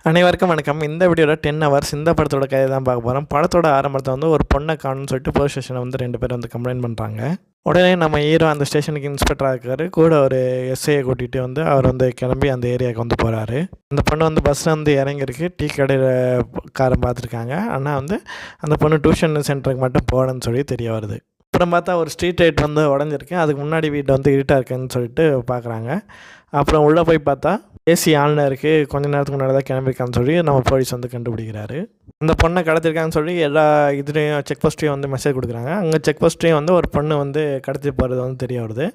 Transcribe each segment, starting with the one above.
அனைவருக்கும் வணக்கம். இந்த வீடியோவில் 10 ஹவர்ஸ் இந்த படத்தோட கதை தான் பார்க்க போகிறோம். படத்தோட ஆரம்பத்தில் வந்து ஒரு பொண்ணை காணும்னு சொல்லிட்டு போலீஸ் ஸ்டேஷனில் வந்து 2 பேர் வந்து கம்ப்ளைண்ட் பண்ணுறாங்க. உடனே நம்ம ஹீரோ அந்த ஸ்டேஷனுக்கு இன்ஸ்பெக்டராக இருக்காரு. கூட ஒரு எஸ்ஐயை கூட்டிகிட்டு வந்து அவர் வந்து கிளம்பி அந்த ஏரியாவுக்கு வந்து போகிறாரு. அந்த பொண்ணு வந்து பஸ்ஸில் வந்து இறங்கிருக்கு. டீ கடையில் காரம் பார்த்துருக்காங்க. ஆனால் வந்து அந்த பொண்ணு டியூஷன் சென்டருக்கு மட்டும் போகணுன்னு சொல்லி தெரிய வருது. அப்புறம் பார்த்தா ஒரு ஸ்ட்ரீட் லைட் வந்து உடஞ்சிருக்கு. அதுக்கு முன்னாடி வீட்டை வந்து இருட்டாக இருக்குன்னு சொல்லிட்டு பார்க்குறாங்க. அப்புறம் உள்ளே போய் பார்த்தா ஏசி ஆனில் இருக்குது. கொஞ்ச நேரத்துக்கு முன்னாடி தான் கிளம்பியிருக்கான்னு சொல்லி நம்ம போலீஸ் வந்து கண்டுபிடிக்கிறாரு. அந்த பொண்ணை கடத்திருக்கான்னு சொல்லி எல்லா இதுலேயும் செக் போஸ்ட்லேயும் வந்து மெசேஜ் கொடுக்குறாங்க. அங்கே செக் போஸ்ட்லேயும் வந்து ஒரு பொண்ணு வந்து கடத்தி போகிறது வந்து தெரிய வருது.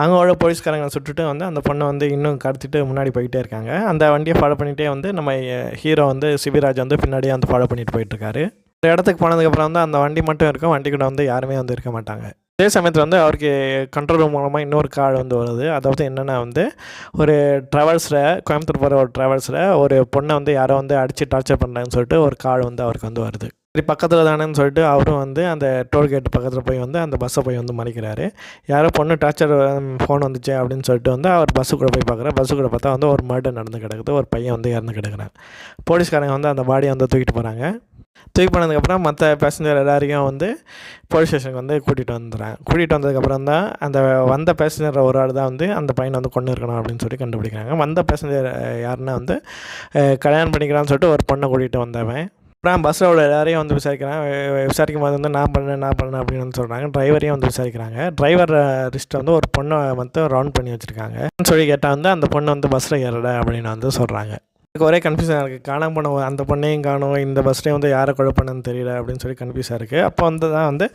அங்கே உள்ள போலீஸ்காரங்க சுட்டுட்டு வந்து அந்த பொண்ணை வந்து இன்னும் கடத்திட்டு முன்னாடி போயிட்டே இருக்காங்க. அந்த வண்டியை ஃபாலோ பண்ணிகிட்டே வந்து நம்ம ஹீரோ வந்து சிபிராஜ் வந்து பின்னாடியே வந்து ஃபாலோ பண்ணிட்டு போயிட்டுருக்காரு. ஒரு இடத்துக்கு போனதுக்கப்புறம் வந்து அந்த வண்டி மட்டும் இருக்கும். வண்டி கூட வந்து யாருமே வந்து இருக்க மாட்டாங்க. அதே சமயத்தில் வந்து அவருக்கு கண்ட்ரோல் ரூம் மூலமாக இன்னொரு கால் வந்து வருது. அதாவது என்னென்னா வந்து ஒரு ட்ராவல்ஸில் கோயம்புத்தூர் போகிற ஒரு ட்ராவல்ஸில் ஒரு பொண்ணை வந்து யாரோ வந்து அடித்து டார்ச்சர் பண்ணுறாங்கன்னு சொல்லிட்டு ஒரு கால் வந்து அவருக்கு வந்து வருது. சரி பக்கத்தில் தானேன்னு சொல்லிட்டு அவரும் வந்து அந்த டோல்கேட் பக்கத்தில் போய் வந்து அந்த பஸ்ஸை போய் வந்து மறைக்கிறாரு. யாரோ பொண்ணு டார்ச்சர் ஃபோன் வந்துச்சு அப்படின்னு சொல்லிட்டு வந்து அவர் பஸ்ஸு கூட போய் பார்க்குறாரு. பஸ்ஸு கூட பார்த்தா வந்து ஒரு மர்டர் நடந்து கிடக்குது. ஒரு பையன் வந்து இறந்து கிடக்குறான். போலீஸ்காரங்க வந்து அந்த பாடியை வந்து தூக்கிட்டு போகிறாங்க. தூக்கி போனதுக்கப்புறம் மற்ற பேசஞ்சர் எல்லாரையும் வந்து போலீஸ் ஸ்டேஷனுக்கு வந்து கூட்டிகிட்டு வந்ததுக்கப்புறம் தான் அந்த வந்த பேசஞ்சர் ஒரு ஆள் தான் வந்து அந்த பையனை வந்து கொண்டு இருக்கணும் அப்படின்னு சொல்லி கண்டுபிடிக்கிறாங்க. வந்த பேசஞ்சர் யாருன்னா வந்து கல்யாணம் பண்ணிக்கிறான்னு சொல்லிட்டு ஒரு பொண்ணை கூட்டிகிட்டு வந்தவன். அப்புறம் பஸ்ஸில் உள்ள எல்லாரையும் வந்து விசாரிக்கும் போது வந்து நான் பண்ணேன் அப்படின்னு வந்து சொல்கிறாங்க. டிரைவரையும் வந்து விசாரிக்கிறாங்க. டிரைவர் லிஸ்ட்டை வந்து ஒரு பொண்ணை வந்து ரவுண்ட் பண்ணி வச்சுருக்காங்க சொல்லி கேட்டால் வந்து அந்த பொண்ணை வந்து பஸ்ஸில் ஏறலை அப்படின்னு வந்து சொல்கிறாங்க. எனக்கு ஒரே கன்ஃபியூஸாக இருக்குது. காணாமல் போன அந்த பொண்ணையும் காணும், இந்த பஸ்லேயும் வந்து யாரை கொலை பண்ணன்னு தெரியல அப்படின்னு சொல்லி கன்ஃபியூஸாக இருக்குது. அப்போ வந்து தான் வந்து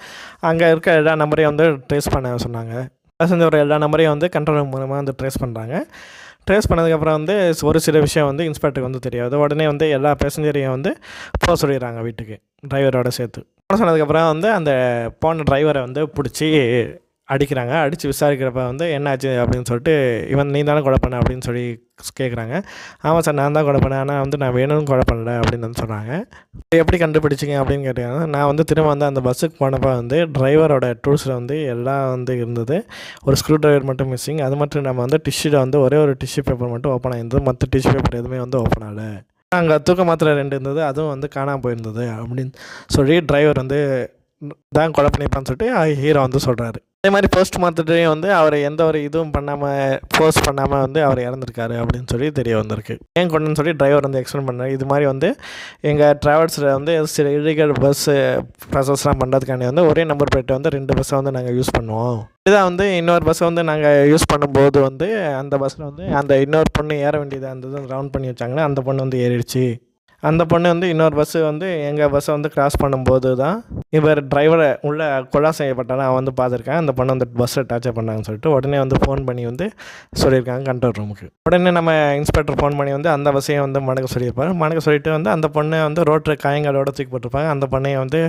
அங்கே இருக்க எல்லா நம்பரையும் வந்து ட்ரேஸ் பண்ண சொன்னாங்க. பேசஞ்சர் எல்லா நம்பரையும் வந்து கண்ட்ரோல் மூலமாக வந்து ட்ரேஸ் பண்ணுறாங்க. ட்ரேஸ் பண்ணதுக்கப்புறம் வந்து ஒரு சில விஷயம் வந்து இன்ஸ்பெக்டருக்கு வந்து தெரியாது. உடனே வந்து எல்லா பேசஞ்சரையும் வந்து போக சொல்லிடுறாங்க வீட்டுக்கு, டிரைவரோட சேர்த்து. போன சொன்னதுக்கப்புறம் வந்து அந்த போன டிரைவரை வந்து பிடிச்சி அடிக்கிறாங்க. அடித்து விசாரிக்கிறப்ப வந்து என்னாச்சு அப்படின்னு சொல்லிட்டு இவன் நீ தானே கொலை பண்ண அப்படின்னு சொல்லி கேட்குறாங்க. ஆமாம் சார் நான் தான் கொலை பண்ணேன், ஆனால் வந்து நான் வேணும்னு கொலை பண்ணல அப்படின்னு வந்து சொல்கிறாங்க. எப்படி கண்டுபிடிச்சிங்க அப்படின்னு கேட்டாங்க. நான் வந்து திரும்ப வந்து அந்த பஸ்ஸுக்கு போனப்போ வந்து டிரைவரோட டூல்ஸில் வந்து எல்லாம் வந்து இருந்தது. ஒரு ஸ்க்ரூ டிரைவர் மட்டும் மிஸ்ஸிங். அது மட்டும் நம்ம வந்து டிஷ்யூவில் வந்து ஒரே ஒரு டிஷ்யூ பேப்பர் மட்டும் ஓப்பன் ஆகிருந்தது. மற்ற டிஷ்யூ பேப்பர் எதுவுமே வந்து ஓப்பன் ஆகலை. அங்கே தூக்க மாத்திரை 2 இருந்தது, அதுவும் வந்து காணாமல் போயிருந்தது அப்படின்னு சொல்லி டிரைவர் வந்து தான் கொலை பண்ணியிருப்பான்னு சொல்லிட்டு ஹீரோ வந்து சொல்கிறாரு. அதே மாதிரி போஸ்ட் மார்ட்டத்தையும் வந்து அவர் எந்த ஒரு இதுவும் பண்ணாமல் போஸ்ட் பண்ணாமல் வந்து அவர் இறந்துருக்காரு அப்படின்னு சொல்லி தெரிய வந்திருக்கு. ஏன் கொண்டுன்னு சொல்லி டிரைவர் வந்து எக்ஸ்பிளைன் பண்ணார். இது மாதிரி வந்து எங்கள் ட்ராவல்ஸில் வந்து சில இல்லீகல் பஸ்ஸு ப்ராசஸ்லாம் பண்ணுறதுக்காண்டி வந்து ஒரே நம்பர் பிளேட்டை வந்து 2 பஸ்ஸை வந்து நாங்கள் யூஸ் பண்ணுவோம். இதான் வந்து இன்னொரு பஸ்ஸை வந்து நாங்கள் யூஸ் பண்ணும்போது வந்து அந்த பஸ்ஸில் வந்து அந்த இன்னொரு பொண்ணு ஏற வேண்டியதாக இருந்தது. ரவுண்ட் பண்ணி வச்சாங்கன்னா அந்த பொண்ணு வந்து ஏறிடுச்சு. அந்த பொண்ணு வந்து இன்னொரு பஸ்ஸு வந்து எங்கள் பஸ்ஸை வந்து கிராஸ் பண்ணும்போது தான் இவர் டிரைவரை உள்ள கொலை செய்யப்பட்டாலும் அவன் வந்து பார்த்துருக்கான். அந்த பொண்ணு வந்து பஸ்ஸில் டார்ச்சர் பண்ணாங்கன்னு சொல்லிட்டு உடனே வந்து ஃபோன் பண்ணி வந்து சொல்லியிருக்காங்க கண்ட்ரோல் ரூமுக்கு. உடனே நம்ம இன்ஸ்பெக்டர் ஃபோன் பண்ணி வந்து அந்த பஸ்ஸையும் வந்து மடக்க சொல்லியிருப்பார். மடக்க சொல்லிட்டு வந்து அந்த பொண்ணை வந்து ரோட்டில் காயங்களோட தூக்கி போட்டிருப்பாங்க. அந்த பொண்ணையை வந்து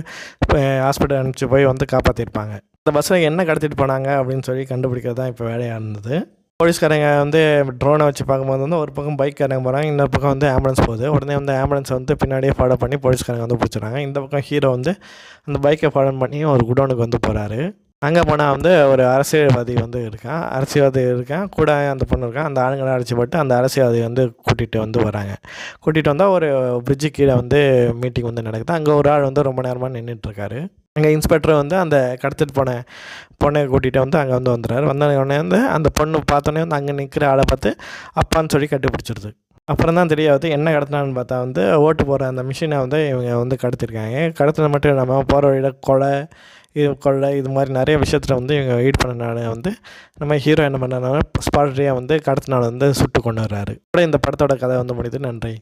ஹாஸ்பிட்டல் அனுப்பிச்சு போய் வந்து காப்பாற்றிருப்பாங்க. அந்த பஸ்ஸில் என்ன கடத்திட்டு போனாங்க அப்படின்னு சொல்லி கண்டுபிடிக்கிறது தான் இப்போ வேலையாக இருந்தது. போலீஸ்காரங்க வந்து ட்ரோனை வச்சு பார்க்கும்போது வந்து ஒரு பக்கம் பைக்காரங்க போகிறாங்க, இன்னொரு பக்கம் வந்து ஆம்புலன்ஸ் போகுது. உடனே வந்து ஆம்புலன்ஸை வந்து பின்னாடியே ஃபாலோ பண்ணி போலீஸ்காரங்க வந்து பிடிச்சிடுறாங்க. இந்த பக்கம் ஹீரோ வந்து அந்த பைக்கை ஃபாலோ பண்ணி ஒரு குடோனுக்கு வந்து போகிறாரு. அங்கே போனால் வந்து ஒரு அரசியல்வாதி வந்து இருக்கான் கூட அந்த பொண்ணு இருக்கான். அந்த ஆளுங்களை அடிச்சு போட்டு அந்த அரசியல்வாதி வந்து கூட்டிகிட்டு வந்து வராங்க. கூட்டிகிட்டு வந்தால் ஒரு பிரிட்ஜு கீழே வந்து மீட்டிங் வந்து நடக்குது. அங்கே ஒரு ஆள் வந்து ரொம்ப நேரமாக நின்றுட்டுருக்காரு. அங்கே இன்ஸ்பெக்டர் வந்து அந்த கடத்திட்டு போன பொண்ணை கூட்டிகிட்டு வந்து அங்கே வந்து வந்துடுறாரு. வந்தோடனே வந்து அந்த பொண்ணு பார்த்தோன்னே வந்து அங்கே நிற்கிற ஆளை பார்த்து அப்பான்னு சொல்லி கண்டுபிடிச்சிருது. அப்புறம் தான் தெரியாது என்ன கடத்தினான்னு பார்த்தா வந்து ஓட்டு போகிற அந்த மிஷினை வந்து இவங்க வந்து கடத்திருக்காங்க. கடத்தின மட்டும் இல்லாமல் போகிற வழியில் இது மாதிரி நிறைய விஷயத்தில் வந்து இவங்க வெயிட் பண்ணனால வந்து நம்ம ஹீரோ என்ன பண்ணனால ஸ்பாட்ரியாக வந்து கடத்தினால வந்து சுட்டு கொண்டு வர்றாரு. இந்த படத்தோட கதை வந்து முடியுது. நன்றி.